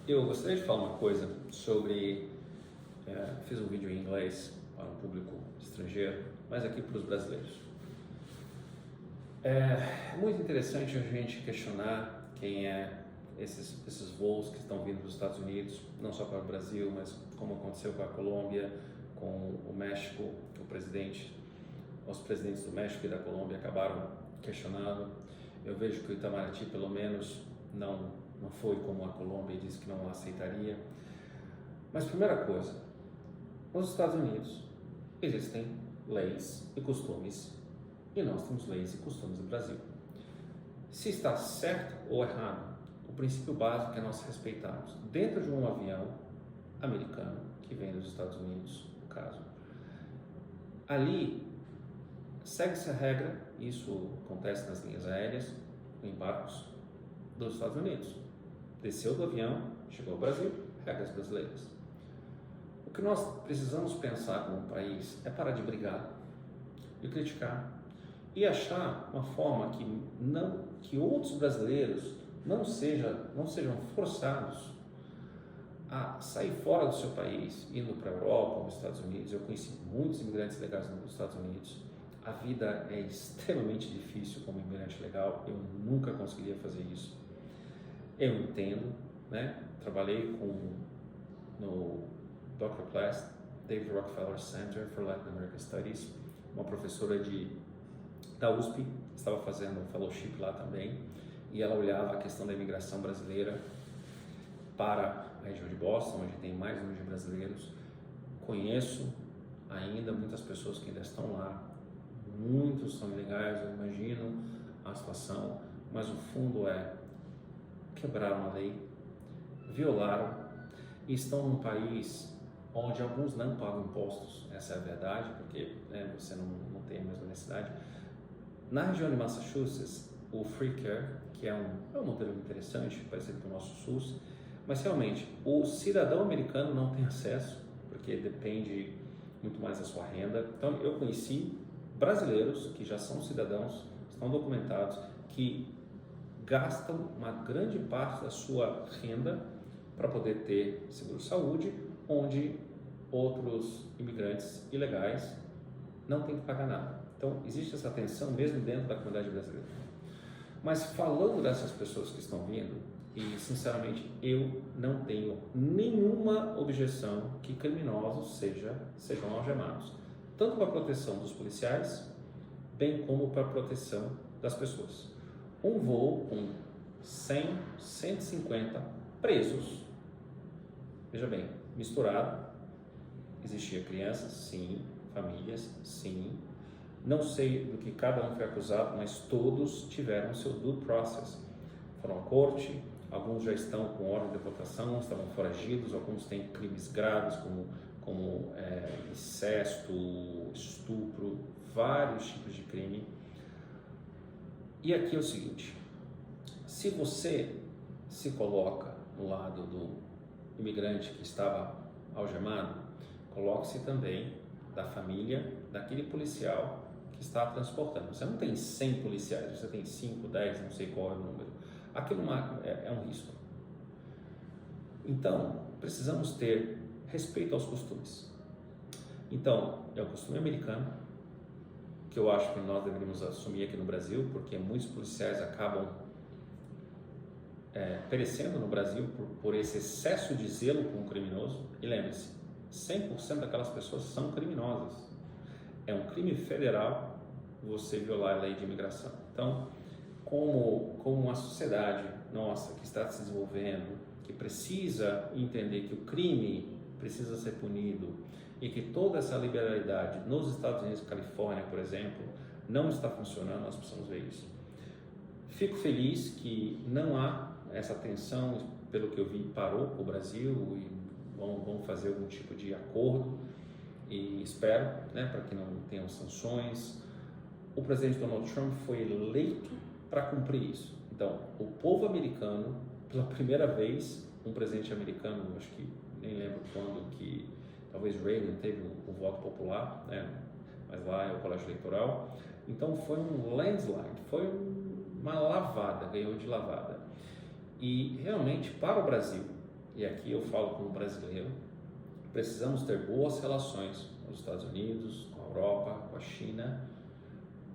Eu gostaria de falar uma coisa sobre. Fiz um vídeo em inglês para um público estrangeiro, mas aqui para os brasileiros. É muito interessante a gente questionar quem é esses voos que estão vindo dos Estados Unidos, não só para o Brasil, mas como aconteceu com a Colômbia, com o México, os presidentes do México e da Colômbia acabaram questionando. Eu vejo que o Itamaraty, pelo menos, não foi como a Colômbia e disse que não aceitaria. Mas, primeira coisa, nos Estados Unidos existem leis e costumes e nós temos leis e costumes no Brasil. Se está certo ou errado, o princípio básico é nós respeitarmos. Dentro de um avião americano que vem dos Estados Unidos, no caso, ali segue-se a regra, isso acontece nas linhas aéreas, em barcos dos Estados Unidos. Desceu do avião, chegou ao Brasil, regras brasileiras. O que nós precisamos pensar como país é parar de brigar, de criticar e achar uma forma que outros brasileiros não sejam forçados a sair fora do seu país, indo para a Europa ou nos Estados Unidos. Eu conheci muitos imigrantes legais nos Estados Unidos. A vida é extremamente difícil como imigrante legal, eu nunca conseguiria fazer isso. Eu entendo, né? Trabalhei no Dr. Plast, David Rockefeller Center for Latin American Studies, uma professora da USP, estava fazendo um fellowship lá também, e ela olhava a questão da imigração brasileira para a região de Boston, onde tem mais número de brasileiros. Conheço ainda muitas pessoas que ainda estão lá, muitos são ilegais, eu imagino a situação, mas o fundo é: quebraram a lei, violaram e estão num país onde alguns não pagam impostos, essa é a verdade, porque você não tem a mesma necessidade. Na região de Massachusetts, o Free Care, que é um modelo interessante, parecido com o nosso SUS, mas realmente o cidadão americano não tem acesso, porque depende muito mais da sua renda. Então eu conheci brasileiros que já são cidadãos, estão documentados, que gastam uma grande parte da sua renda para poder ter seguro-saúde, onde outros imigrantes ilegais não têm que pagar nada. Então existe essa tensão mesmo dentro da comunidade brasileira. Mas falando dessas pessoas que estão vindo, e sinceramente eu não tenho nenhuma objeção que criminosos sejam algemados, tanto para a proteção dos policiais, bem como para a proteção das pessoas. Um voo com 100, 150 presos, veja bem, misturado, existia crianças, sim, famílias, sim, não sei do que cada um foi acusado, mas todos tiveram seu due process, foram à corte, alguns já estão com ordem de deportação, estavam foragidos, alguns têm crimes graves como incesto, estupro, vários tipos de crime. E aqui é o seguinte: se você se coloca no lado do imigrante que estava algemado, coloque-se também da família daquele policial que está transportando. Você não tem 100 policiais, você tem 5, 10, não sei qual é o número. Aquilo é um risco. Então, precisamos ter respeito aos costumes. Então, é o costume americano, que eu acho que nós deveríamos assumir aqui no Brasil, porque muitos policiais acabam perecendo no Brasil por esse excesso de zelo com o criminoso. E lembre-se, 100% daquelas pessoas são criminosas. É um crime federal você violar a lei de imigração. Então, como uma sociedade nossa que está se desenvolvendo, que precisa entender que o crime precisa ser punido e que toda essa liberalidade nos Estados Unidos, Califórnia, por exemplo, não está funcionando, nós precisamos ver isso. Fico feliz que não há essa tensão, pelo que eu vi, parou com o Brasil e vão fazer algum tipo de acordo, e espero, para que não tenham sanções. O presidente Donald Trump foi eleito para cumprir isso. Então, o povo americano, pela primeira vez, um presidente americano, acho que nem lembro quando, que talvez Reagan teve o voto popular, mas lá é o colégio eleitoral. Então foi um landslide, foi uma lavada, ganhou de lavada. E realmente, para o Brasil, e aqui eu falo como brasileiro, precisamos ter boas relações com os Estados Unidos, com a Europa, com a China,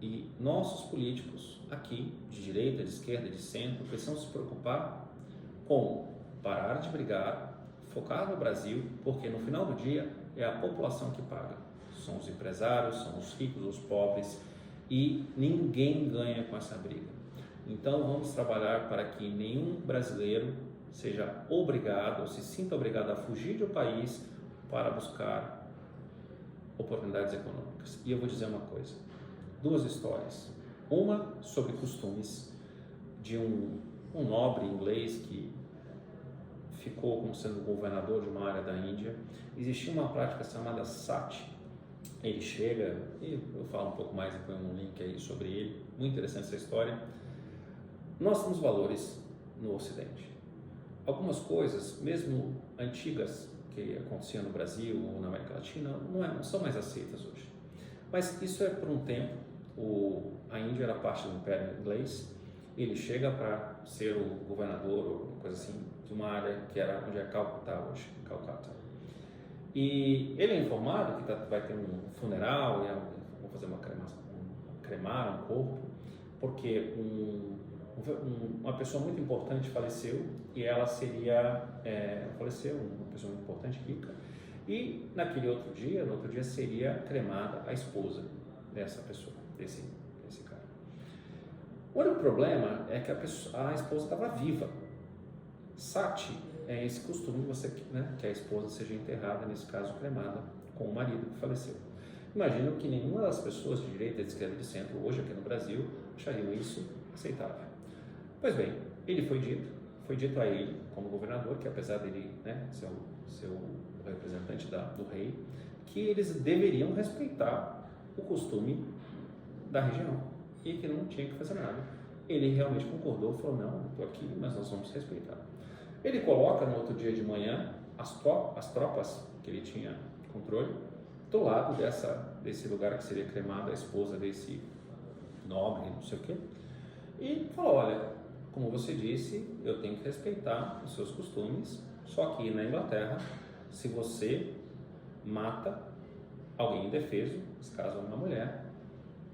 e nossos políticos aqui, de direita, de esquerda, de centro, precisam se preocupar com parar de brigar, focar no Brasil, porque no final do dia é a população que paga. São os empresários, são os ricos, os pobres, e ninguém ganha com essa briga. Então vamos trabalhar para que nenhum brasileiro seja obrigado ou se sinta obrigado a fugir do país para buscar oportunidades econômicas. E eu vou dizer uma coisa, duas histórias. Uma sobre costumes de um nobre inglês que ficou como sendo governador de uma área da Índia. Existia uma prática chamada sati. Ele chega, e eu falo um pouco mais, eu ponho um link aí sobre ele, muito interessante essa história. Nós temos valores no Ocidente. Algumas coisas, mesmo antigas, que aconteciam no Brasil ou na América Latina, não são mais aceitas hoje. Mas isso é por um tempo. A Índia era parte do Império Inglês. Ele chega para ser o governador ou uma coisa assim de uma área que era onde é Calcutá hoje, Calcata. E ele é informado que vai ter um funeral, vão fazer cremar um corpo, porque uma pessoa muito importante faleceu e ela faleceu, uma pessoa muito importante, rica, e no outro dia seria cremada a esposa dessa pessoa, desse cara. O único problema é que a esposa estava viva. Sati é esse costume que a esposa seja enterrada, nesse caso cremada, com o marido que faleceu. Imagino que nenhuma das pessoas de direita, de esquerda, de centro, hoje aqui no Brasil, achariam isso aceitável. Pois bem, foi dito a ele, como governador, que apesar dele ser o representante do rei, que eles deveriam respeitar o costume da região e que não tinha que fazer nada. Ele realmente concordou, falou, não, eu estou aqui, mas nós vamos respeitar. Ele coloca no outro dia de manhã as tropas que ele tinha controle do lado desse lugar que seria cremada a esposa desse nobre, não sei o quê, e falou, olha, como você disse, eu tenho que respeitar os seus costumes, só que na Inglaterra, se você mata alguém indefeso, nesse caso uma mulher,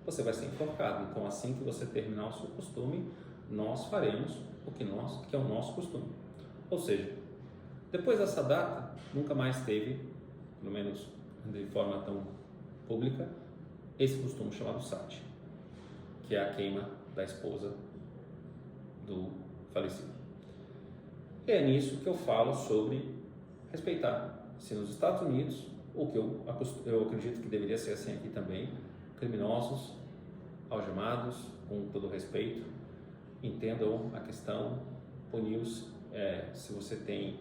você vai ser enforcado. Então, assim que você terminar o seu costume, nós faremos o que é o nosso costume. Ou seja, depois dessa data, nunca mais teve, pelo menos de forma tão pública, esse costume chamado sati, que é a queima da esposa do falecido. E é nisso que eu falo sobre respeitar. Se nos Estados Unidos, o que eu acredito que deveria ser assim aqui também, criminosos, algemados, com todo respeito, entendam a questão, puni-os. Se você tem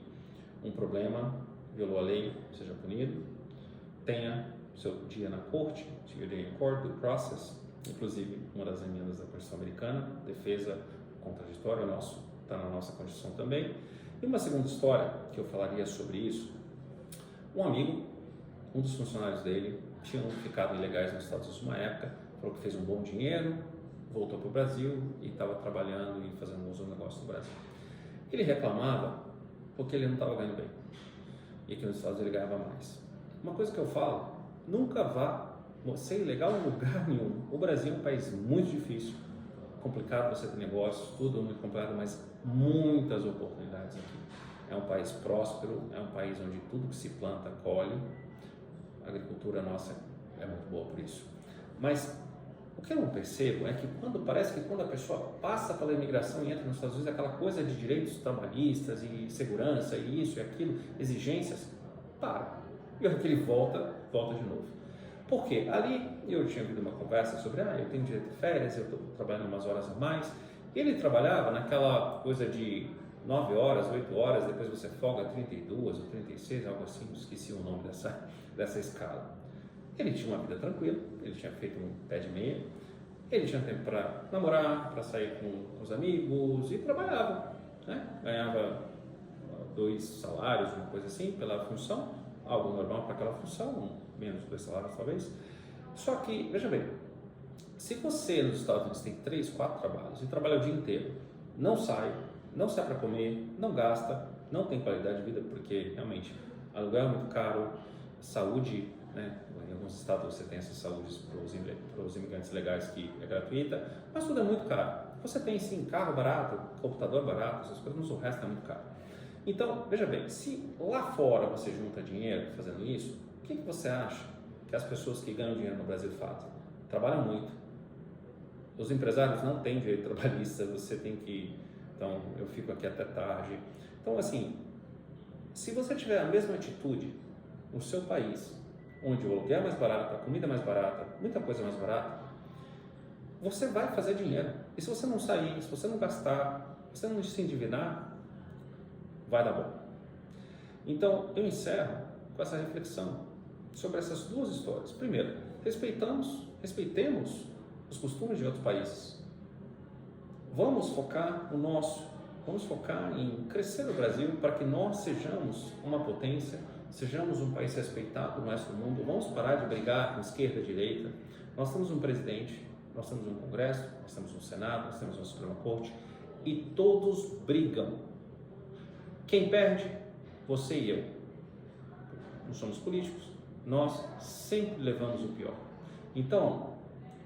um problema, violou a lei, seja punido, tenha seu dia na corte, your day in court, due process, inclusive uma das emendas da Constituição Americana, defesa contraditória, está na nossa Constituição também. E uma segunda história que eu falaria sobre isso, um amigo, um dos funcionários dele, tinham ficado ilegais nos Estados Unidos uma época, falou que fez um bom dinheiro, voltou para o Brasil e estava trabalhando e fazendo um bom negócio no Brasil. Ele reclamava porque ele não estava ganhando bem e que nos Estados Unidos ele ganhava mais. Uma coisa que eu falo, nunca vá ser ilegal em lugar nenhum. O Brasil é um país muito difícil, complicado você ter negócios, tudo muito complicado, mas muitas oportunidades aqui. É um país próspero, é um país onde tudo que se planta colhe. A agricultura nossa é muito boa por isso. Mas o que eu não percebo é que parece que quando a pessoa passa pela imigração e entra nos Estados Unidos, aquela coisa de direitos trabalhistas e segurança e isso e aquilo, exigências, para. E olha que ele volta de novo. Por quê? Ali eu tinha ouvido uma conversa sobre, eu tenho direito de férias, eu estou trabalhando umas horas a mais. Ele trabalhava naquela coisa de 9 horas, 8 horas, depois você folga 32 ou 36, algo assim, esqueci o nome dessa escala. Ele tinha uma vida tranquila, ele tinha feito um pé de meia, ele tinha tempo para namorar, para sair com os amigos e trabalhava, né? Ganhava 2 salários, uma coisa assim, pela função, algo normal para aquela função, menos 2 salários talvez. Só que, veja bem, se você nos Estados Unidos tem 3, 4 trabalhos e trabalha o dia inteiro, não sai, não sai para comer, não gasta, não tem qualidade de vida, porque realmente aluguel é muito caro, saúde, né? Em alguns estados você tem essa saúde para os imigrantes legais que é gratuita, mas tudo é muito caro. Você tem sim carro barato, computador barato, essas coisas, mas o resto é muito caro. Então, veja bem, se lá fora você junta dinheiro fazendo isso, o que você acha que as pessoas que ganham dinheiro no Brasil fazem? Trabalham muito. Os empresários não têm direito trabalhista, você tem que... Então, eu fico aqui até tarde. Então, assim, se você tiver a mesma atitude no seu país, onde o aluguel é mais barato, a comida é mais barata, muita coisa é mais barata, você vai fazer dinheiro. E se você não sair, se você não gastar, se você não se endividar, vai dar bom. Então, eu encerro com essa reflexão sobre essas duas histórias. Primeiro, respeitemos os costumes de outros países. Vamos focar no nosso, vamos focar em crescer o Brasil para que nós sejamos uma potência, sejamos um país respeitado no resto do mundo. Vamos parar de brigar com esquerda e direita. Nós temos um presidente, nós temos um Congresso, nós temos um Senado, nós temos uma Suprema Corte e todos brigam. Quem perde? Você e eu. Não somos políticos, nós sempre levamos o pior. Então,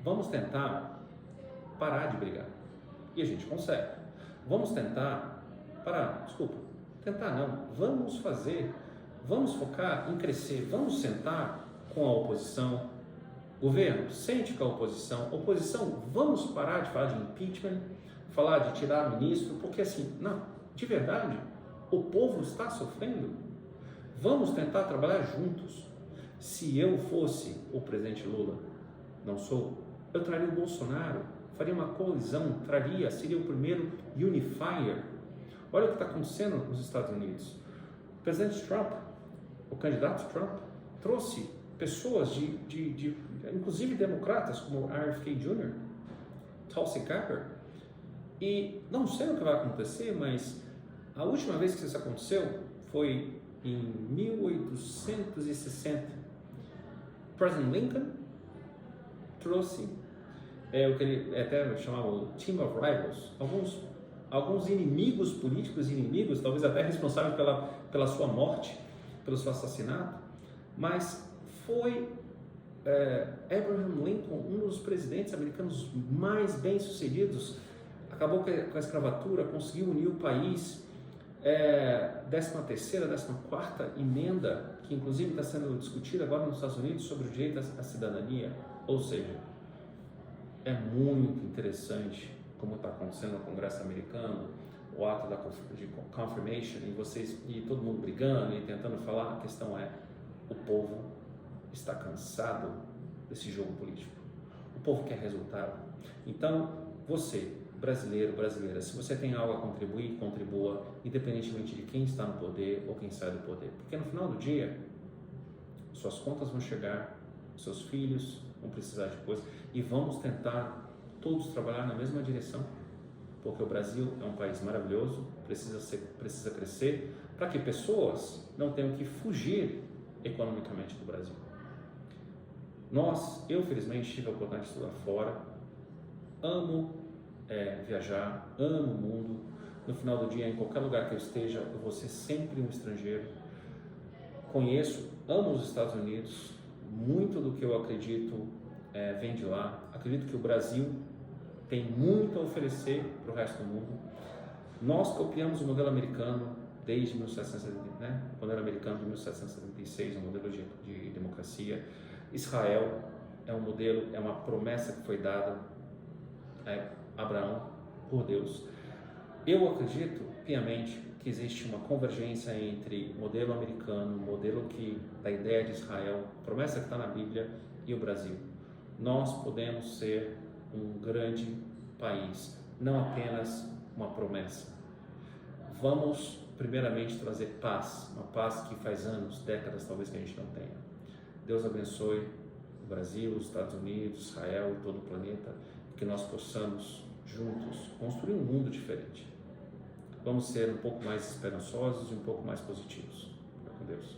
vamos tentar parar de brigar. E a gente consegue. Vamos tentar vamos focar em crescer, vamos sentar com a oposição. Governo, sente com a oposição. Oposição, vamos parar de falar de impeachment, falar de tirar ministro, porque assim, não, de verdade, o povo está sofrendo. Vamos tentar trabalhar juntos. Se eu fosse o presidente Lula, não sou, eu traria o Bolsonaro, faria uma coalizão, seria o primeiro unifier. Olha o que está acontecendo nos Estados Unidos. O presidente Trump, o candidato Trump, trouxe pessoas inclusive democratas, como RFK Jr., Tulsi Gabbard, e não sei o que vai acontecer, mas a última vez que isso aconteceu foi em 1860. President Lincoln trouxe o que ele até chamava o Team of Rivals, alguns inimigos políticos, talvez até responsáveis pela sua morte, pelo seu assassinato, mas foi Abraham Lincoln, um dos presidentes americanos mais bem-sucedidos, acabou com a escravatura, conseguiu unir o país, 13ª, 14ª emenda, que inclusive está sendo discutida agora nos Estados Unidos sobre o direito à cidadania, ou seja, é muito interessante como está acontecendo no Congresso americano, o ato de confirmation, e todo mundo brigando e tentando falar. A questão é, o povo está cansado desse jogo político. O povo quer resultado. Então, você, brasileiro, brasileira, se você tem algo a contribuir, contribua, independentemente de quem está no poder ou quem sai do poder. Porque no final do dia, suas contas vão chegar, seus filhos vão precisar de coisa, e vamos tentar todos trabalhar na mesma direção, porque o Brasil é um país maravilhoso, precisa crescer, para que pessoas não tenham que fugir economicamente do Brasil. Eu felizmente tive a oportunidade de estudar fora, amo viajar, amo o mundo. No final do dia, em qualquer lugar que eu esteja, eu vou ser sempre um estrangeiro. Amo os Estados Unidos, muito do que eu acredito vem de lá. Acredito que o Brasil tem muito a oferecer para o resto do mundo. Nós copiamos o modelo americano desde 1770, né? O modelo americano de 1776, um modelo de democracia. Israel é um modelo, é uma promessa que foi dada a Abraão por Deus. Eu acredito piamente que existe uma convergência entre o modelo americano, o modelo da ideia de Israel, promessa que está na Bíblia, e o Brasil. Nós podemos ser um grande país, não apenas uma promessa. Vamos primeiramente trazer paz, uma paz que faz anos, décadas talvez que a gente não tenha. Deus abençoe o Brasil, os Estados Unidos, Israel e todo o planeta, que nós possamos juntos construir um mundo diferente. Vamos ser um pouco mais esperançosos e um pouco mais positivos. Fica com Deus.